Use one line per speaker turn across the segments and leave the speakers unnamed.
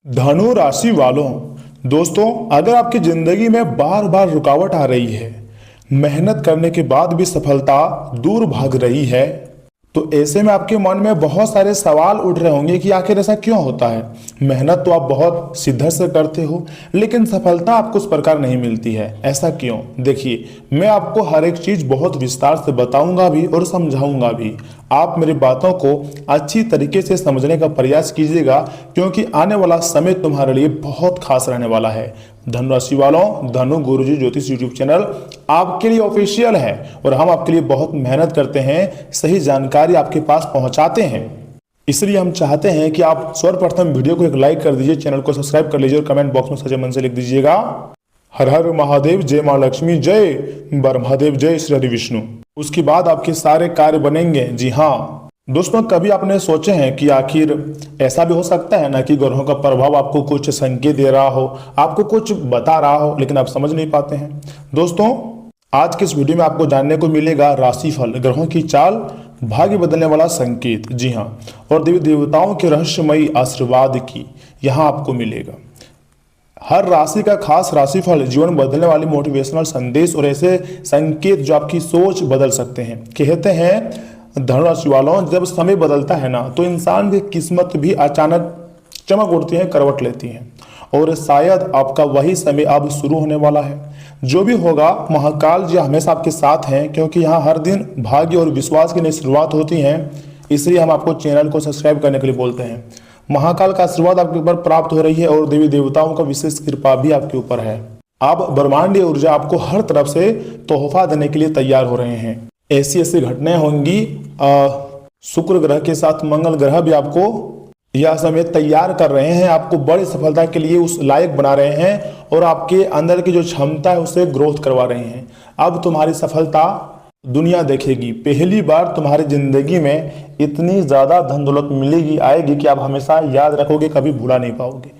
धनु राशि वालों, दोस्तों अगर आपकी जिंदगी में बार बार रुकावट आ रही है, मेहनत करने के बाद भी सफलता दूर भाग रही है, तो ऐसे में आपके मन में बहुत सारे सवाल उठ रहे होंगे कि आखिर ऐसा क्यों होता है। मेहनत तो आप बहुत शिद्दत से करते हो, लेकिन सफलता आपको उस प्रकार नहीं मिलती है, ऐसा क्यों? देखिए, मैं आपको हर एक चीज बहुत विस्तार से बताऊंगा भी और समझाऊंगा भी। आप मेरी बातों को अच्छी तरीके से समझने का प्रयास कीजिएगा, क्योंकि आने वाला समय तुम्हारे लिए बहुत खास रहने वाला है। धनु राशि वालों, धनु गुरुजी ज्योतिष यूट्यूब चैनल आपके लिए ऑफिशियल है और हम आपके लिए बहुत मेहनत करते हैं, सही जानकारी आपके पास पहुंचाते हैं। इसलिए हम चाहते हैं कि आप सर्वप्रथम वीडियो को एक लाइक कर दीजिए, चैनल को सब्सक्राइब कर लीजिए और कमेंट बॉक्स में सच्चे मन से लिख दीजिएगा हर हर महादेव, जय मां लक्ष्मी, जय ब्रह्मदेव, जय श्री हरि विष्णु। उसके बाद आपके सारे कार्य बनेंगे। जी हाँ दोस्तों, कभी आपने सोचे हैं कि आखिर ऐसा भी हो सकता है ना कि ग्रहों का प्रभाव आपको कुछ संकेत दे रहा हो, आपको कुछ बता रहा हो, लेकिन आप समझ नहीं पाते हैं। दोस्तों आज के इस वीडियो में आपको जानने को मिलेगा राशिफल, ग्रहों की चाल, भाग्य बदलने वाला संकेत। जी हाँ, और देवी देवताओं के रहस्यमयी आशीर्वाद की यहाँ आपको मिलेगा। हर राशि का खास राशिफल, जीवन बदलने वाली मोटिवेशनल संदेश और ऐसे संकेत जो आपकी सोच बदल सकते हैं। कहते हैं धनु राशि वालों, जब समय बदलता है ना, तो इंसान की किस्मत भी अचानक चमक उठती है, करवट लेती है। और शायद आपका वही समय अब शुरू होने वाला है। जो भी होगा, महाकाल जी हमेशा आपके साथ हैं, क्योंकि यहाँ हर दिन भाग्य और विश्वास की नई शुरुआत होती है। इसलिए हम आपको चैनल को सब्सक्राइब करने के लिए बोलते हैं। महाकाल का आशीर्वाद आपके ऊपर प्राप्त हो रही है और देवी देवताओं का विशेष कृपा भी आपके ऊपर है। अब ब्रह्मांडीय ऊर्जा आपको हर तरफ से तोहफा देने के लिए तैयार हो रहे हैं। ऐसी ऐसी घटनाएं होंगी। शुक्र ग्रह के साथ मंगल ग्रह भी आपको यह समय तैयार कर रहे हैं, आपको बड़ी सफलता के लिए उस लायक बना रहे हैं और आपके अंदर की जो क्षमता है उसे ग्रोथ करवा रहे हैं। अब तुम्हारी सफलता दुनिया देखेगी। पहली बार तुम्हारी जिंदगी में इतनी ज्यादा धन दौलत मिलेगी, आएगी कि आप हमेशा याद रखोगे, कभी भूला नहीं पाओगे।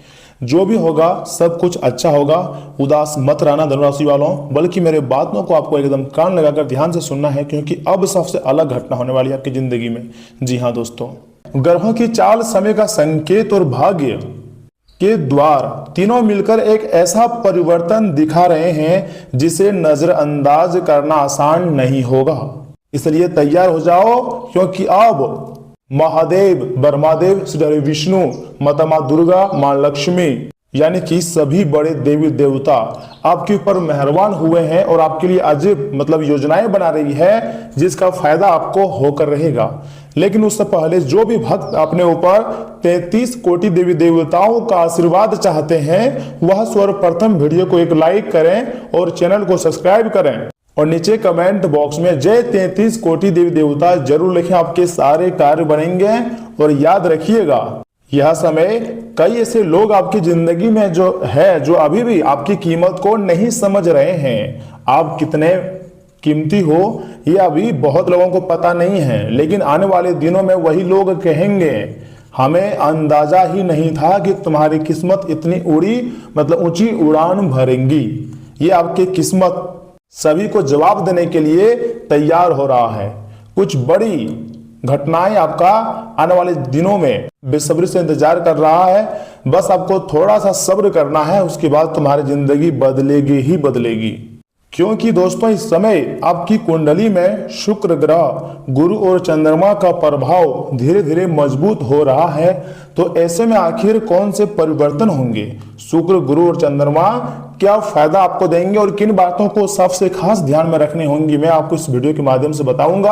जो भी होगा सब कुछ अच्छा होगा। उदास मत रहना धनु राशि वालों, बल्कि मेरे बातों को आपको एकदम कान लगाकर ध्यान से सुनना है, क्योंकि अब सबसे अलग घटना होने वाली है आपकी जिंदगी में। जी हाँ दोस्तों, ग्रहों की चाल, समय का संकेत और भाग्य के द्वार तीनों मिलकर एक ऐसा परिवर्तन दिखा रहे हैं जिसे नजरअंदाज करना आसान नहीं होगा। इसलिए तैयार हो जाओ, क्योंकि अब महादेव, ब्रह्मदेव, श्री हरि विष्णु, माता मां दुर्गा, मां लक्ष्मी, यानी कि सभी बड़े देवी देवता आपके ऊपर मेहरबान हुए हैं और आपके लिए अजीब योजनाएं बना रही है, जिसका फायदा आपको होकर रहेगा। लेकिन उससे पहले जो भी भक्त अपने ऊपर 33 कोटि देवी देवताओं का आशीर्वाद चाहते हैं, वह सर्वप्रथम वीडियो को एक लाइक करें और चैनल को सब्सक्राइब करें और नीचे कमेंट बॉक्स में जय 33 कोटि देवी देवता जरूर लिखें। आपके सारे कार्य बनेंगे। और याद रखिएगा, यह समय कई ऐसे लोग आपकी जिंदगी में जो अभी भी आपकी कीमत को नहीं समझ रहे हैं। आप कितने कीमती हो ये अभी बहुत लोगों को पता नहीं है, लेकिन आने वाले दिनों में वही लोग कहेंगे, हमें अंदाजा ही नहीं था कि तुम्हारी किस्मत इतनी ऊंची उड़ान भरेंगी। ये आपकी किस्मत सभी को जवाब देने के लिए तैयार हो रहा है। कुछ बड़ी घटनाएं आपका आने वाले दिनों में बेसब्री से इंतजार कर रहा है। बस आपको थोड़ा सा सब्र करना है, उसके बाद तुम्हारी जिंदगी बदलेगी ही बदलेगी। क्योंकि दोस्तों इस समय आपकी कुंडली में शुक्र ग्रह, गुरु और चंद्रमा का प्रभाव धीरे धीरे मजबूत हो रहा है। तो ऐसे में आखिर कौन से परिवर्तन होंगे, शुक्र, गुरु और चंद्रमा क्या फायदा आपको देंगे और किन बातों को सबसे खास ध्यान में रखनी होंगी, मैं आपको इस वीडियो के माध्यम से बताऊंगा।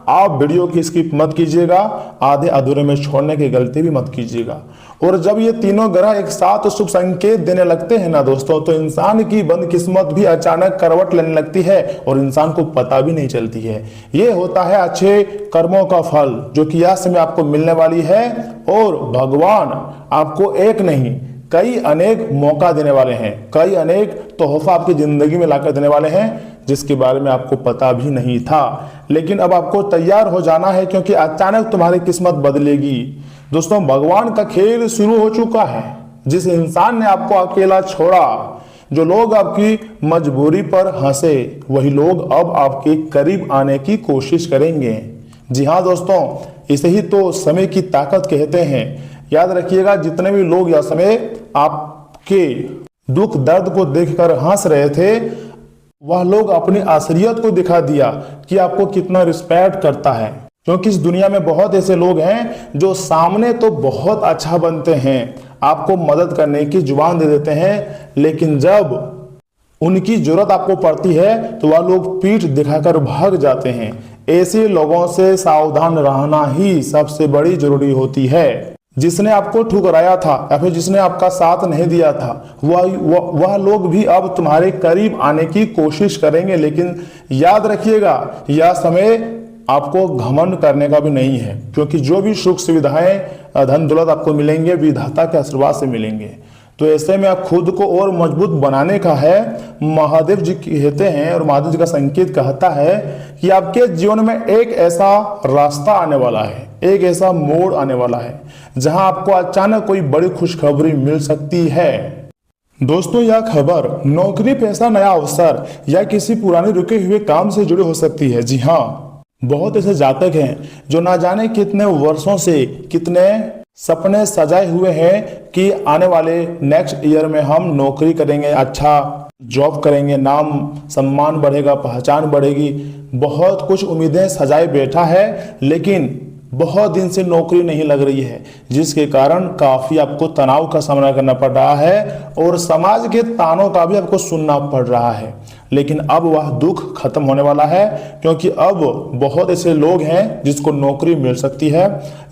आप वीडियो की स्किप मत कीजिएगा, आधे अधूरे में छोड़ने की गलती भी मत कीजिएगा। और जब ये तीनों ग्रह एक साथ शुभ संकेत देने लगते हैं ना दोस्तों, तो इंसान की बंद किस्मत भी अचानक करवट लेने लगती है और इंसान को पता भी नहीं चलती है। ये होता है अच्छे कर्मों का फल, जो कि यह समय आपको मिलने वाली है। और भगवान आपको एक नहीं कई अनेक मौका देने वाले हैं, कई अनेक तोहफा आपकी जिंदगी में लाकर देने वाले हैं, जिसके बारे में आपको पता भी नहीं था। लेकिन अब आपको तैयार हो जाना है, क्योंकि अचानक तुम्हारी किस्मत बदलेगी। दोस्तों भगवान का खेल शुरू हो चुका है। जिस इंसान ने आपको अकेला छोड़ा, जो लोग आपकी मजबूरी पर हंसे, वही लोग अब आपके करीब आने की कोशिश करेंगे। जी हाँ दोस्तों, इसे ही तो समय की ताकत कहते हैं। याद रखिएगा, जितने भी लोग यह समय आपके दुख दर्द को देखकर हंस रहे थे, वह लोग अपनी असलियत को दिखा दिया कि आपको कितना रिस्पेक्ट करता है। क्योंकि इस दुनिया में बहुत ऐसे लोग हैं जो सामने तो बहुत अच्छा बनते हैं, आपको मदद करने की जुबान दे देते हैं, लेकिन जब उनकी जरूरत आपको पड़ती है तो वह लोग पीठ दिखाकर भाग जाते हैं। ऐसे लोगों से सावधान रहना ही सबसे बड़ी जरूरी होती है। जिसने आपको ठुकराया था या फिर जिसने आपका साथ नहीं दिया था, वह लोग भी अब तुम्हारे करीब आने की कोशिश करेंगे, लेकिन याद रखिएगा यह समय आपको घमंड करने का भी नहीं है, क्योंकि जो भी सुख सुविधाएं धन दौलत आपको मिलेंगे विधाता के आशीर्वाद से मिलेंगे। तो ऐसे में आप खुद को और मजबूत बनाने का है। महादेव जी कहते हैं और महादेव जी का संकेत कहता है कि आपके जीवन में एक ऐसा रास्ता आने वाला है, एक ऐसा मोड़ आने वाला है जहां आपको अचानक कोई बड़ी खुशखबरी मिल सकती है। दोस्तों, यह खबर नौकरी पेशा नया अवसर या किसी पुराने रुके हुए काम से जुड़ी हो सकती है। जी हाँ, बहुत ऐसे जातक हैं जो ना जाने कितने वर्षों से कितने सपने सजाए हुए हैं कि आने वाले नेक्स्ट ईयर में हम नौकरी करेंगे, अच्छा जॉब करेंगे, नाम सम्मान बढ़ेगा, पहचान बढ़ेगी, बहुत कुछ उम्मीदें सजाए बैठा है, लेकिन बहुत दिन से नौकरी नहीं लग रही है, जिसके कारण काफी आपको तनाव का सामना करना पड़ रहा है और समाज के तानों का भी आपको सुनना पड़ रहा है। लेकिन अब वह दुख खत्म होने वाला है, क्योंकि अब बहुत ऐसे लोग हैं जिसको नौकरी मिल सकती है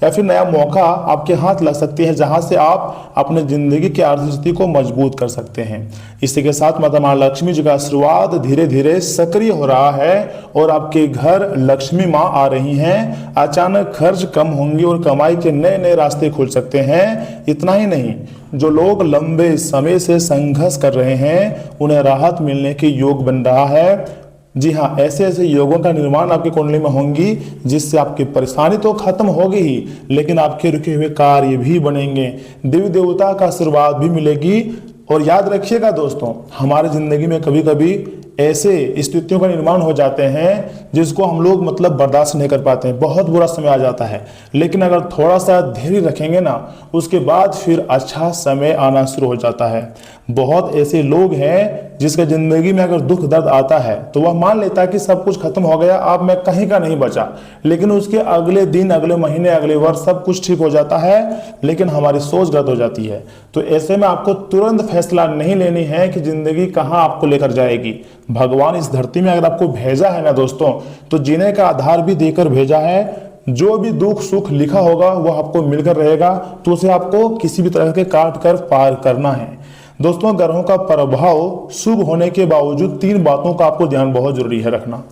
या फिर नया मौका आपके हाथ लग सकती है, जहां से आप अपने जिंदगी की आर्थिक स्थिति को मजबूत कर सकते हैं। इसी के साथ माता महालक्ष्मी जी का आशीर्वाद धीरे धीरे सक्रिय हो रहा है और आपके घर लक्ष्मी माँ आ रही हैं। अचानक खर्च कम होंगे और कमाई के नए नए रास्ते खुल सकते हैं। इतना ही नहीं, जो लोग लंबे समय से संघर्ष कर रहे हैं उन्हें राहत मिलने के योग बन रहा है। जी हाँ, ऐसे ऐसे योगों का निर्माण आपकी कुंडली में होंगी जिससे आपकी परेशानी तो खत्म होगी ही, लेकिन आपके रुके हुए कार्य भी बनेंगे, देवी देवता का आशीर्वाद भी मिलेगी। और याद रखिएगा दोस्तों, हमारे जिंदगी में कभी कभी ऐसे स्थितियों का निर्माण हो जाते हैं जिसको हम लोग बर्दाश्त नहीं कर पाते हैं, बहुत बुरा समय आ जाता है, लेकिन अगर थोड़ा सा धैर्य रखेंगे ना, उसके बाद फिर अच्छा समय आना शुरू हो जाता है। बहुत ऐसे लोग हैं जिसके जिंदगी में अगर दुख दर्द आता है तो वह मान लेता है कि सब कुछ खत्म हो गया, अब मैं कहीं का नहीं बचा, लेकिन उसके अगले दिन, अगले महीने, अगले वर्ष सब कुछ ठीक हो जाता है, लेकिन हमारी सोच गलत हो जाती है। तो ऐसे में आपको तुरंत फैसला नहीं लेनी है कि जिंदगी कहाँ आपको लेकर जाएगी। भगवान इस धरती में अगर आपको भेजा है ना दोस्तों, तो जीने का आधार भी देकर भेजा है। जो भी दुख सुख लिखा होगा वह आपको मिलकर रहेगा, तो उसे आपको किसी भी तरह के काट कर पार करना है। दोस्तों, ग्रहों का प्रभाव शुभ होने के बावजूद 3 बातों का आपको ध्यान बहुत जरूरी है रखना।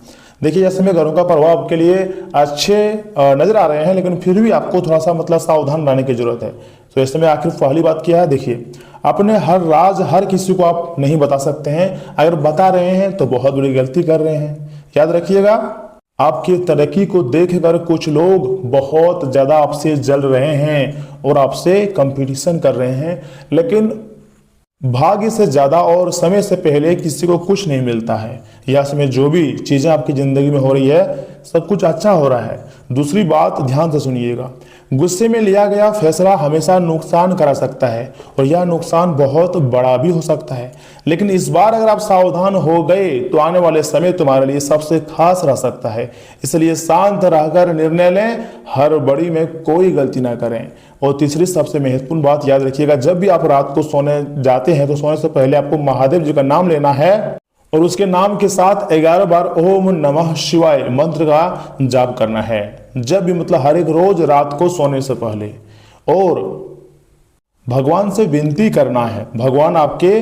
देखिए, इस समय ग्रहों का प्रभाव आपके लिए अच्छे नजर आ रहे हैं, लेकिन फिर भी आपको थोड़ा सा सावधान रहने की जरूरत है। तो इस समय आखिर पहली बात क्या है, देखिए, अपने हर राज हर किसी को आप नहीं बता सकते हैं। अगर बता रहे हैं तो बहुत बड़ी गलती कर रहे हैं। याद रखिएगा, आपकी तरक्की को देखकर कुछ लोग बहुत ज्यादा आपसे जल रहे हैं और आपसे कंपटीशन कर रहे हैं, लेकिन भाग्य से ज्यादा और समय से पहले किसी को कुछ नहीं मिलता है। या समय जो भी चीजें आपकी जिंदगी में हो रही है, सब कुछ अच्छा हो रहा है। दूसरी बात ध्यान से सुनिएगा, गुस्से में लिया गया फैसला हमेशा नुकसान करा सकता है और यह नुकसान बहुत बड़ा भी हो सकता है, लेकिन इस बार अगर आप सावधान हो गए तो आने वाले समय तुम्हारे लिए सबसे खास रह सकता है। इसलिए शांत रहकर निर्णय लें, हड़बड़ी में कोई गलती ना करें। और तीसरी सबसे महत्वपूर्ण बात याद रखिएगा, जब भी आप रात को सोने जाते हैं तो सोने से पहले आपको महादेव जी का नाम लेना है और उसके नाम के साथ 11 बार ओम नमः शिवाय मंत्र का जाप करना है। जब भी हर एक रोज रात को सोने से पहले, और भगवान से विनती करना है। भगवान आपके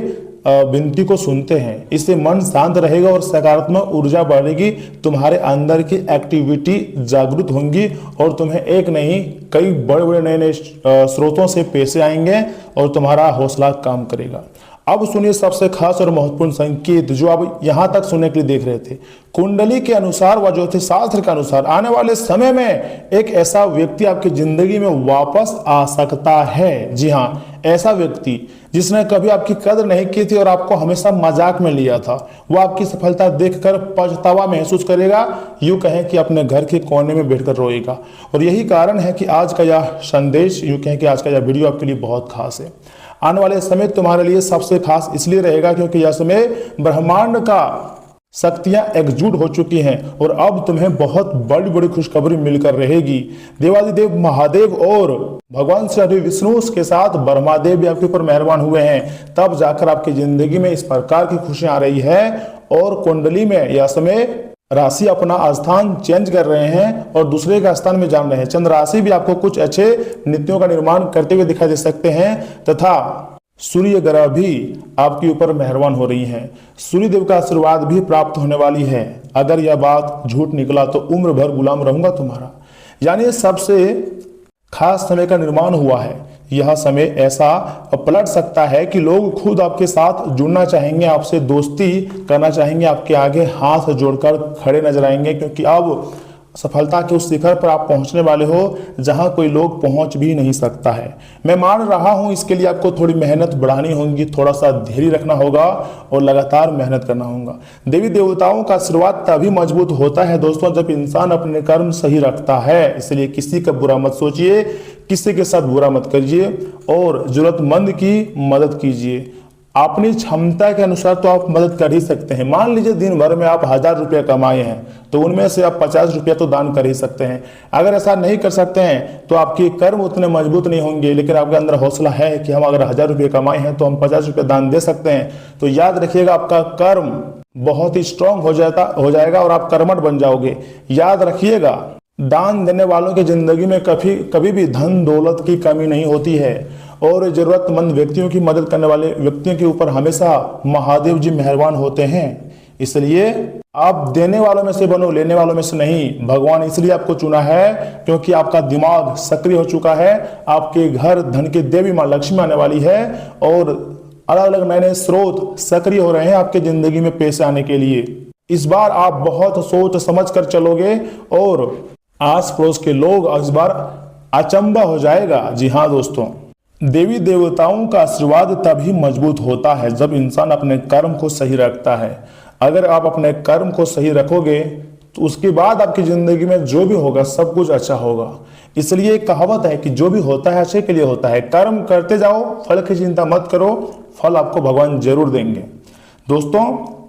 विनती को सुनते हैं, इससे मन शांत रहेगा और सकारात्मक ऊर्जा बढ़ेगी। तुम्हारे अंदर की एक्टिविटी जागृत होंगी और तुम्हें एक नहीं कई बड़े बड़े नए नए स्रोतों से पैसे आएंगे और तुम्हारा हौसला काम करेगा। अब सुनिए सबसे खास और महत्वपूर्ण संकेत जो आप यहां तक सुनने के लिए देख रहे थे। कुंडली के अनुसार व ज्योतिष शास्त्र के अनुसार आने वाले समय में एक ऐसा व्यक्ति आपकी जिंदगी में वापस आ सकता है। जी हाँ, ऐसा व्यक्ति जिसने कभी आपकी कदर नहीं की थी और आपको हमेशा मजाक में लिया था, वो आपकी सफलता देखकर पछतावा महसूस करेगा, यूं कहें कि अपने घर के कोने में बैठकर रोएगा। और यही कारण है कि आज का यह संदेश, यूं कहें कि आज का यह वीडियो आपके लिए बहुत खास है। आने वाले समय तुम्हारे लिए सबसे खास इसलिए रहेगा क्योंकि यह समय ब्रह्मांड का शक्तियां एकजुट हो चुकी हैं और अब तुम्हें बहुत बड़ी बड़ी खुशखबरी मिलकर रहेगी। देवादिदेव महादेव और भगवान श्री विष्णु के साथ ब्रह्मादेव भी आपके ऊपर मेहरबान हुए हैं, तब जाकर आपकी जिंदगी में इस प्रकार की खुशियां आ रही है। और कुंडली में यह समय राशि अपना स्थान चेंज कर रहे हैं और दूसरे का स्थान में जान रहे हैं। चंद्र राशि भी आपको कुछ अच्छे नीतियों का निर्माण करते हुए दिखाई दे सकते हैं तथा सूर्य ग्रह भी आपके ऊपर मेहरबान हो रही हैं। सूर्य देव का आशीर्वाद भी प्राप्त होने वाली है। अगर यह बात झूठ निकला तो उम्र भर गुलाम रहूंगा तुम्हारा। यानी सबसे खास समय का निर्माण हुआ है। यह समय ऐसा पलट सकता है कि लोग खुद आपके साथ जुड़ना चाहेंगे, आपसे दोस्ती करना चाहेंगे, आपके आगे हाथ जोड़कर खड़े नजर आएंगे, क्योंकि अब सफलता के उस शिखर पर आप पहुंचने वाले हो जहां कोई लोग पहुंच भी नहीं सकता है। मैं मान रहा हूं इसके लिए आपको थोड़ी मेहनत बढ़ानी होगी, थोड़ा सा धैर्य रखना होगा और लगातार मेहनत करना होगा। देवी देवताओं का आशीर्वाद तभी मजबूत होता है दोस्तों जब इंसान अपने कर्म सही रखता है। इसलिए किसी का बुरा मत सोचिए, किसी के साथ बुरा मत करिए और जरूरतमंद की मदद कीजिए। अपनी क्षमता के अनुसार तो आप मदद कर ही सकते हैं। मान लीजिए दिन भर में आप 1000 रुपया कमाए हैं तो उनमें से आप 50 रुपया तो दान कर ही सकते हैं। अगर ऐसा नहीं कर सकते हैं तो आपके कर्म उतने मजबूत नहीं होंगे, लेकिन आपके अंदर हौसला है कि हम अगर 1000 रुपये कमाए हैं तो हम 50 रुपया दान दे सकते हैं, तो याद रखिएगा आपका कर्म बहुत ही स्ट्रांग हो जाएगा और आप कर्मठ बन जाओगे। याद रखिएगा, दान देने वालों की जिंदगी में कभी भी धन दौलत की कमी नहीं होती है और जरूरतमंद व्यक्तियों की मदद करने वाले व्यक्तियों के ऊपर हमेशा महादेव जी मेहरबान होते हैं। इसलिए आप देने वालों में से बनो, लेने वालों में से नहीं। भगवान इसलिए आपको चुना है क्योंकि आपका दिमाग सक्रिय हो चुका है, आपके घर धन की देवी मां लक्ष्मी आने वाली है और अलग अलग नए नए स्रोत सक्रिय हो रहे हैं आपके जिंदगी में पेश आने के लिए। इस बार आप बहुत सोच समझ कर चलोगे और आस पड़ोस के लोग इस बार अचंबा हो जाएगा। जी हाँ दोस्तों, देवी देवताओं का आशीर्वाद तभी मजबूत होता है जब इंसान अपने कर्म को सही रखता है। अगर आप अपने कर्म को सही रखोगे तो उसके बाद आपकी जिंदगी में जो भी होगा सब कुछ अच्छा होगा। इसलिए एक कहावत है कि जो भी होता है अच्छे के लिए होता है। कर्म करते जाओ, फल की चिंता मत करो, फल आपको भगवान जरूर देंगे। दोस्तों,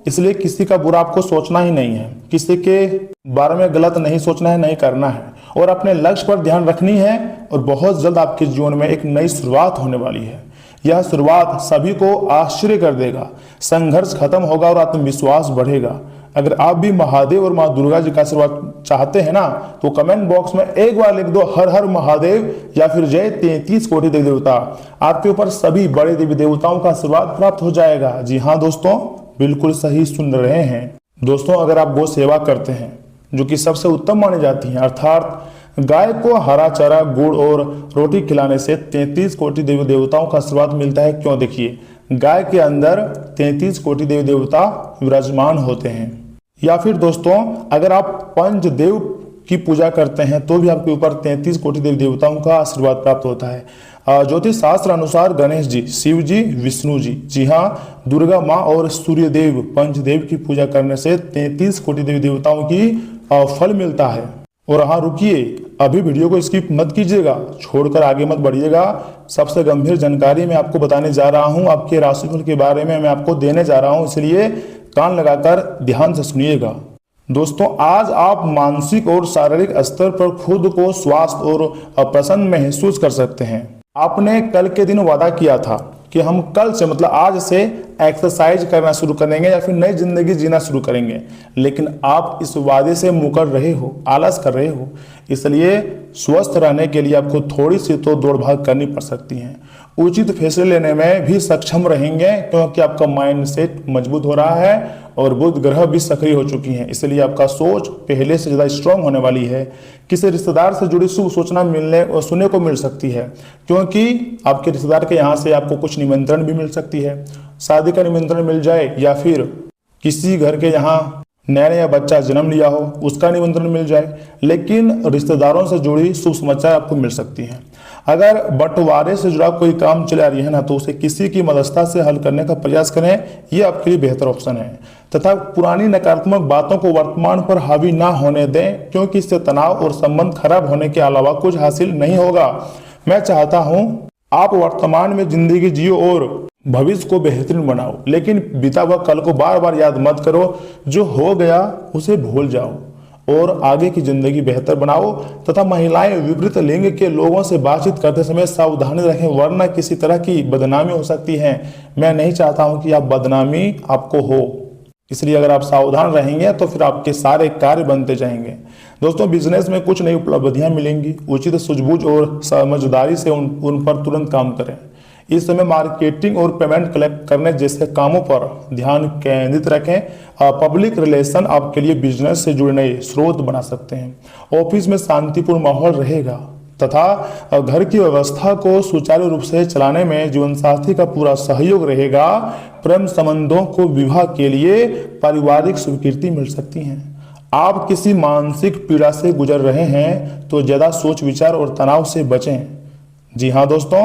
इसलिए किसी का बुरा आपको सोचना ही नहीं है, किसी के बारे में गलत नहीं सोचना है, नहीं करना है और अपने लक्ष्य पर ध्यान रखनी है। और बहुत जल्द आपके जीवन में एक नई शुरुआत होने वाली है। यह शुरुआत सभी को आश्चर्य कर देगा, संघर्ष खत्म होगा और आत्मविश्वास बढ़ेगा। अगर आप भी महादेव और मां दुर्गा जी का आशीर्वाद चाहते हैं ना, तो कमेंट बॉक्स में एक बार लिख दो हर हर महादेव या फिर जय 33 कोटि देवी देवता। आपके ऊपर सभी बड़े देवी देवताओं का आशीर्वाद प्राप्त हो जाएगा। जी हाँ दोस्तों, बिल्कुल सही सुन रहे हैं। दोस्तों, अगर आप गौ सेवा करते हैं जो कि सबसे उत्तम मानी जाती है, अर्थात गाय को हरा चारा गुड़ और रोटी खिलाने से 33 कोटि देवी देवताओं का आशीर्वाद मिलता है। क्यों? देखिए, गाय के अंदर 33 कोटि देवी देवता विराजमान होते हैं। या फिर दोस्तों, अगर आप पंचदेव की पूजा करते हैं तो भी आपके ऊपर 33 कोटि देवी देवताओं का आशीर्वाद प्राप्त होता है। ज्योतिष शास्त्र अनुसार गणेश जी, शिव जी, विष्णु जी, जी हाँ, दुर्गा माँ और सूर्य देव, पंचदेव की पूजा करने से 33 कोटि देवी देवताओं की फल मिलता है। और हाँ, रुकिए, अभी वीडियो को स्किप मत कीजिएगा, छोड़कर आगे मत बढ़िएगा। सबसे गंभीर जानकारी मैं आपको बताने जा रहा हूँ, आपके राशिफल के बारे में मैं आपको देने जा रहा हूँ, इसलिए कान लगाकर ध्यान से सुनिएगा। दोस्तों, आज आप मानसिक और शारीरिक स्तर पर खुद को स्वस्थ और प्रसन्न महसूस कर सकते हैं। आपने कल के दिन वादा किया था कि हम कल से मतलब आज से एक्सरसाइज करना शुरू करेंगे या फिर नई जिंदगी जीना शुरू करेंगे, लेकिन आप इस वादे से मुकर रहे हो, आलस कर रहे हो। इसलिए स्वस्थ रहने के लिए आपको थोड़ी सी तो दौड़ भाग करनी पड़ सकती है। उचित फैसले लेने में भी सक्षम रहेंगे क्योंकि आपका माइंड सेट मजबूत हो रहा है और बुध ग्रह भी सक्रिय हो चुकी हैं। इसलिए आपका सोच पहले से ज़्यादा स्ट्रांग होने वाली है। किसी रिश्तेदार से जुड़ी शुभ सूचना मिलने और सुनने को मिल सकती है, क्योंकि आपके रिश्तेदार के यहाँ से आपको कुछ निमंत्रण भी मिल सकती है। शादी का निमंत्रण मिल जाए, या फिर किसी घर के यहाँ नया नया बच्चा जन्म लिया हो उसका निमंत्रण मिल जाए। लेकिन रिश्तेदारों से जुड़ी शुभ समाचार आपको मिल सकती हैं। अगर बंटवारे से जुड़ा कोई काम चला रही है ना, तो उसे किसी की मदद से हल करने का प्रयास करें, ये आपके लिए बेहतर ऑप्शन है। तथा पुरानी नकारात्मक बातों को वर्तमान पर हावी ना होने दें, क्योंकि इससे तनाव और संबंध खराब होने के अलावा कुछ हासिल नहीं होगा। मैं चाहता हूं आप वर्तमान में जिंदगी जियो और भविष्य को बेहतरीन बनाओ, लेकिन बीता हुआ कल को बार बार याद मत करो। जो हो गया उसे भूल जाओ और आगे की जिंदगी बेहतर बनाओ। तथा महिलाएं विपरीत लिंग के लोगों से बातचीत करते समय सावधानी रखें, वरना किसी तरह की बदनामी हो सकती है। मैं नहीं चाहता हूं कि आप बदनामी आपको हो, इसलिए अगर आप सावधान रहेंगे तो फिर आपके सारे कार्य बनते जाएंगे। दोस्तों, बिजनेस में कुछ नई उपलब्धियां मिलेंगी। उचित सूझबूझ और समझदारी से उन पर तुरंत काम करें। इस समय मार्केटिंग और पेमेंट कलेक्ट करने जैसे कामों पर ध्यान केंद्रित रखें। पब्लिक रिलेशन आपके लिए बिजनेस से जुड़े नए स्रोत बना सकते हैं। ऑफिस में शांतिपूर्ण माहौल रहेगा तथा घर की व्यवस्था को सुचारू रूप से चलाने में जीवनसाथी का पूरा सहयोग रहेगा। प्रेम संबंधों को विवाह के लिए पारिवारिक स्वीकृति मिल सकती है। आप किसी मानसिक पीड़ा से गुजर रहे हैं तो ज्यादा सोच विचार और तनाव से बचें। जी हाँ दोस्तों,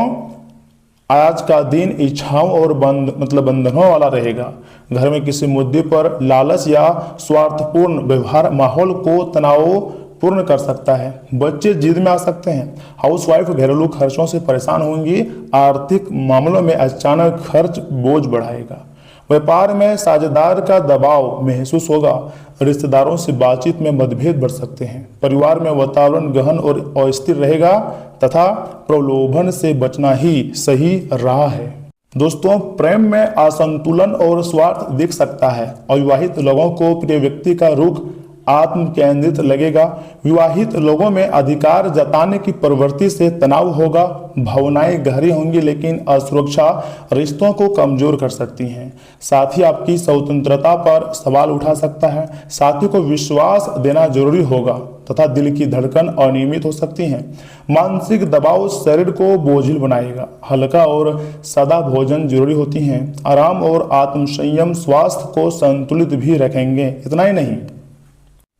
आज का दिन इच्छाओं और बंधनों वाला रहेगा। घर में किसी मुद्दे पर लालच या स्वार्थपूर्ण व्यवहार माहौल को तनाव पूर्ण कर सकता है। बच्चे जिद में आ सकते हैं। हाउसवाइफ घरेलू खर्चों से परेशान होंगी। आर्थिक मामलों में अचानक खर्च बोझ बढ़ाएगा। व्यापार में साझेदार का दबाव महसूस होगा। रिश्तेदारों से बातचीत में मतभेद बढ़ सकते हैं। परिवार में वातावरण गहन और अस्थिर रहेगा तथा प्रलोभन से बचना ही सही राह है। दोस्तों, प्रेम में असंतुलन और स्वार्थ दिख सकता है। अविवाहित लोगों को प्रिय व्यक्ति का रुख आत्म केंद्रित लगेगा। विवाहित लोगों में अधिकार जताने की प्रवृत्ति से तनाव होगा। भावनाएं गहरी होंगी, लेकिन असुरक्षा रिश्तों को कमजोर कर सकती हैं। साथी आपकी स्वतंत्रता पर सवाल उठा सकता है। साथी को विश्वास देना जरूरी होगा तथा दिल की धड़कन अनियमित हो सकती है। मानसिक दबाव शरीर को बोझिल बनाएगा। हल्का और सादा भोजन जरूरी होती है। आराम और आत्मसंयम स्वास्थ्य को संतुलित भी रखेंगे। इतना ही नहीं,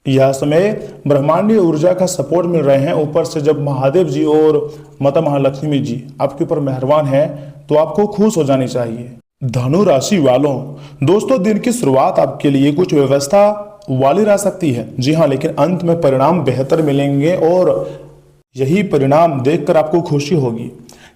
यह समय ब्रह्मांडीय ऊर्जा का सपोर्ट मिल रहे हैं। ऊपर से जब महादेव जी और माता महालक्ष्मी जी आपके ऊपर मेहरबान हैं, तो आपको खुश हो जानी चाहिए। धनु राशि वालों, दोस्तों दिन की शुरुआत आपके लिए कुछ व्यवस्था वाली रह सकती है। जी हाँ, लेकिन अंत में परिणाम बेहतर मिलेंगे और यही परिणाम देखकर आपको खुशी होगी।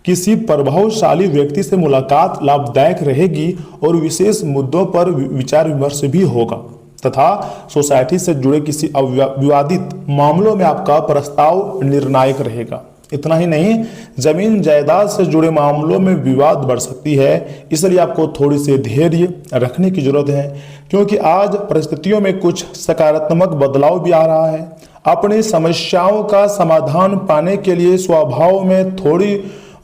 किसी प्रभावशाली व्यक्ति से मुलाकात लाभदायक रहेगी और विशेष मुद्दों पर विचार विमर्श भी होगा तथा सोसाइटी से जुड़े किसी विवादित मामलों में आपका प्रस्ताव निर्णायक रहेगा। इतना ही नहीं, जमीन जायदाद से जुड़े मामलों में विवाद बढ़ सकती है, इसलिए आपको थोड़ी सी धैर्य रखने की जरूरत है, क्योंकि आज परिस्थितियों में कुछ सकारात्मक बदलाव भी आ रहा है। अपनी समस्याओं का समाधान पाने के लिए स्वभाव में थोड़ी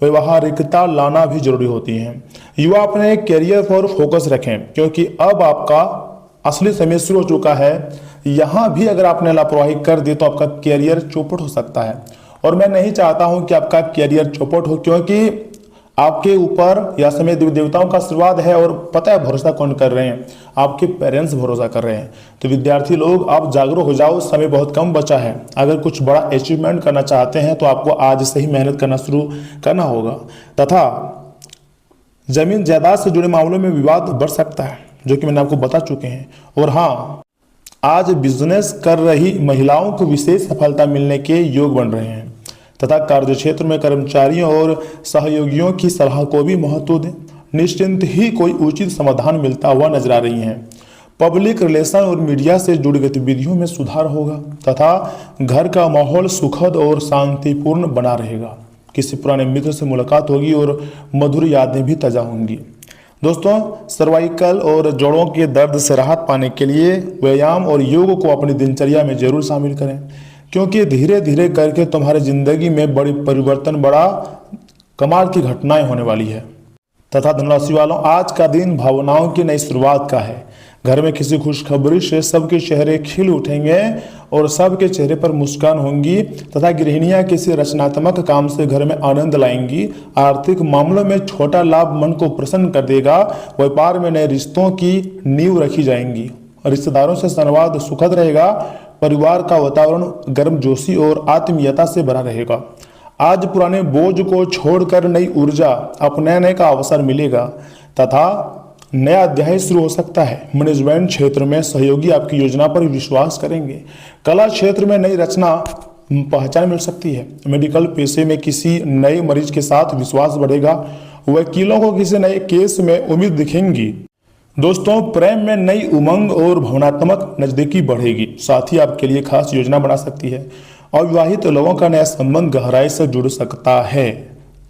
व्यवहारिकता लाना भी जरूरी होती है। युवा अपने करियर पर फोकस रखें, क्योंकि अब आपका असली समय शुरू हो चुका है। यहाँ भी अगर आपने लापरवाही कर दी तो आपका कैरियर चौपट हो सकता है, और मैं नहीं चाहता हूं कि आपका कैरियर चौपट हो, क्योंकि आपके ऊपर यह समय देवताओं का आशीर्वाद है। और पता है भरोसा कौन कर रहे हैं? आपके पेरेंट्स भरोसा कर रहे हैं। तो विद्यार्थी लोग, आप जागरूक हो जाओ, समय बहुत कम बचा है। अगर कुछ बड़ा अचीवमेंट करना चाहते हैं तो आपको आज से ही मेहनत करना शुरू करना होगा। तथा जमीन जायदाद से जुड़े मामलों में विवाद बढ़ सकता है, जो कि मैंने आपको बता चुके हैं। और हाँ, आज बिजनेस कर रही महिलाओं को विशेष सफलता मिलने के योग बन रहे हैं तथा कार्यक्षेत्र में कर्मचारियों और सहयोगियों की सलाह को भी महत्व दें। निश्चिंत ही कोई उचित समाधान मिलता हुआ नजर आ रही है। पब्लिक रिलेशन और मीडिया से जुड़ी गतिविधियों में सुधार होगा तथा घर का माहौल सुखद और शांतिपूर्ण बना रहेगा। किसी पुराने मित्र से मुलाकात होगी और मधुर यादें भी ताजा होंगी। दोस्तों, सर्वाइकल और जोड़ों के दर्द से राहत पाने के लिए व्यायाम और योग को अपनी दिनचर्या में जरूर शामिल करें, क्योंकि धीरे धीरे करके तुम्हारी जिंदगी में बड़ी परिवर्तन, बड़ा कमाल की घटनाएं होने वाली है। तथा धनुराशि वालों, आज का दिन भावनाओं की नई शुरुआत का है। घर में किसी खुशखबरी से सबके चेहरे खिल उठेंगे और सबके चेहरे पर मुस्कान होंगी तथा गृहिणियां किसी रचनात्मक काम से घर में आनंद लाएंगी। आर्थिक मामलों में छोटा लाभ मन को प्रसन्न कर देगा। व्यापार में नए रिश्तों की नींव रखी जाएंगी। रिश्तेदारों से संवाद सुखद रहेगा। परिवार का वातावरण गर्मजोशी और आत्मीयता से भरा रहेगा। आज पुराने बोझ को छोड़कर नई ऊर्जा अपनाने का अवसर मिलेगा तथा नया अध्याय शुरू हो सकता है। मैनेजमेंट क्षेत्र में सहयोगी आपकी योजना पर विश्वास करेंगे। कला क्षेत्र में नई रचना पहचान मिल सकती है। मेडिकल पेशे में किसी नए मरीज के साथ विश्वास बढ़ेगा। वकीलों को किसी नए केस में उम्मीद दिखेंगी। दोस्तों, प्रेम में नई उमंग और भावनात्मक नजदीकी बढ़ेगी। साथी आपके लिए खास योजना बना सकती है। अविवाहित लोगों का नया संबंध गहराई से जुड़ सकता है।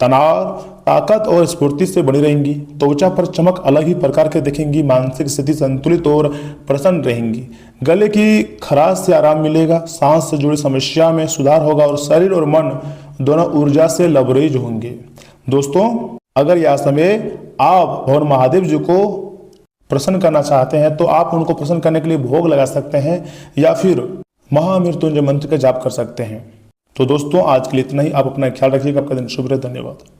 तनाव, ताकत और स्फूर्ति से बनी रहेंगी। त्वचा पर चमक अलग ही प्रकार के दिखेंगी। मानसिक स्थिति संतुलित और प्रसन्न रहेंगी। गले की खराश से आराम मिलेगा। सांस से जुड़ी समस्या में सुधार होगा और शरीर और मन दोनों ऊर्जा से लबरेज होंगे। दोस्तों, अगर यह समय आप भगवान महादेव जी को प्रसन्न करना चाहते हैं तो आप उनको प्रसन्न करने के लिए भोग लगा सकते हैं या फिर महामृत्युंजय मंत्र का जाप कर सकते हैं। तो दोस्तों, आज के लिए इतना ही। आप अपना ख्याल रखिएगा। आपका दिन शुभ रहे। धन्यवाद।